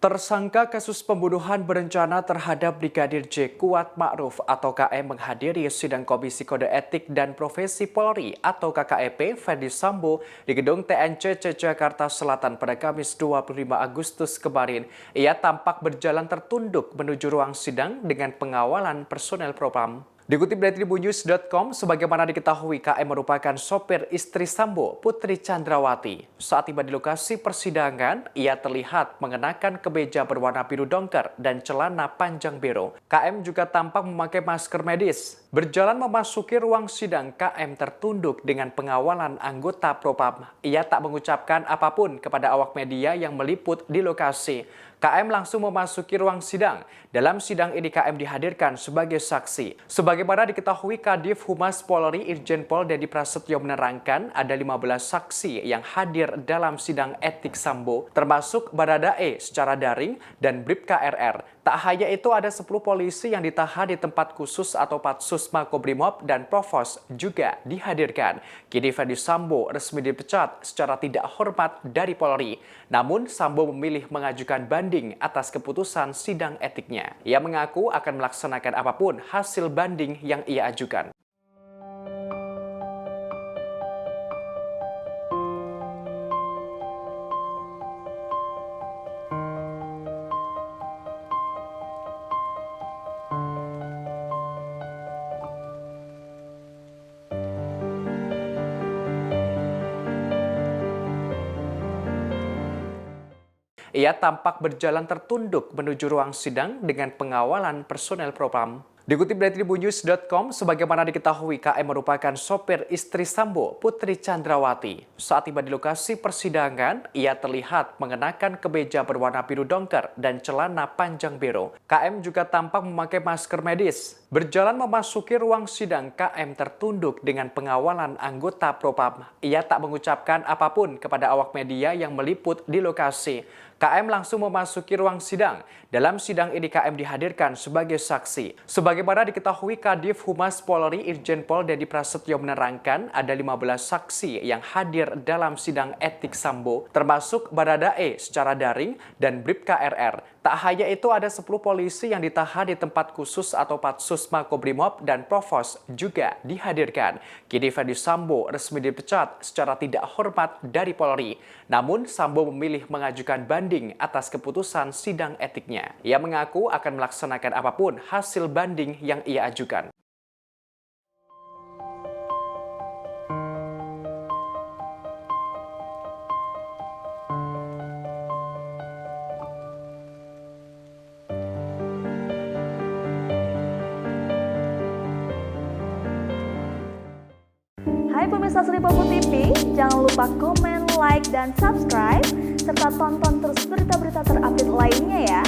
Tersangka kasus pembunuhan berencana terhadap Brigadir J. Kuat Ma'ruf atau KM menghadiri sidang Komisi Kode Etik dan Profesi Polri atau KKEP Ferdi Sambo di Gedung TNCC Jakarta Selatan pada Kamis 25 Agustus kemarin. Ia tampak berjalan tertunduk menuju ruang sidang dengan pengawalan personel Propam. Dikutip dari tribunnews.com, sebagaimana diketahui KM merupakan sopir istri Sambo, Putri Chandrawati. Saat tiba di lokasi persidangan, ia terlihat mengenakan kemeja berwarna biru dongker dan celana panjang biru. KM juga tampak memakai masker medis. Berjalan memasuki ruang sidang, KM tertunduk dengan pengawalan anggota Propam. Ia tak mengucapkan apapun kepada awak media yang meliput di lokasi. KM langsung memasuki ruang sidang. Dalam sidang ini KM dihadirkan sebagai saksi. Sebagaimana diketahui Kadif Humas Polri Irjen Pol Dedi Prasetyo menerangkan ada 15 saksi yang hadir dalam sidang etik Sambo, termasuk Baradae secara daring dan Bribka RR. Tak hanya itu, ada 10 polisi yang ditahan di tempat khusus atau Patsus Makobrimob dan Provos juga dihadirkan. Kini Ferdi Sambo resmi dipecat secara tidak hormat dari Polri. Namun Sambo memilih mengajukan banding atas keputusan sidang etiknya. Ia mengaku akan melaksanakan apapun hasil banding yang ia ajukan. Ia tampak berjalan tertunduk menuju ruang sidang dengan pengawalan personel Propam. Dikutip dari tribunnews.com, sebagaimana diketahui KM merupakan sopir istri Sambo, Putri Chandrawati. Saat tiba di lokasi persidangan, ia terlihat mengenakan kemeja berwarna biru dongker dan celana panjang biru. KM juga tampak memakai masker medis. Berjalan memasuki ruang sidang, KM tertunduk dengan pengawalan anggota Propam. Ia tak mengucapkan apapun kepada awak media yang meliput di lokasi. KM langsung memasuki ruang sidang. Dalam sidang ini KM dihadirkan sebagai saksi. Sebagaimana diketahui Kadif Humas Polri Irjen Pol Dedi Prasetyo menerangkan ada 15 saksi yang hadir dalam sidang etik Sambo, termasuk Baradae secara daring dan Bribka RR. Tak hanya itu, ada 10 polisi yang ditahan di tempat khusus atau Patsus Makobrimob dan Provos juga dihadirkan. Kini Ferdi Sambo resmi dipecat secara tidak hormat dari Polri. Namun Sambo memilih mengajukan banding atas keputusan sidang etiknya. Ia mengaku akan melaksanakan apapun hasil banding yang ia ajukan. Hai pemirsa Sri Popo TV, jangan lupa komen, like, dan subscribe, serta tonton terus berita-berita terupdate lainnya ya.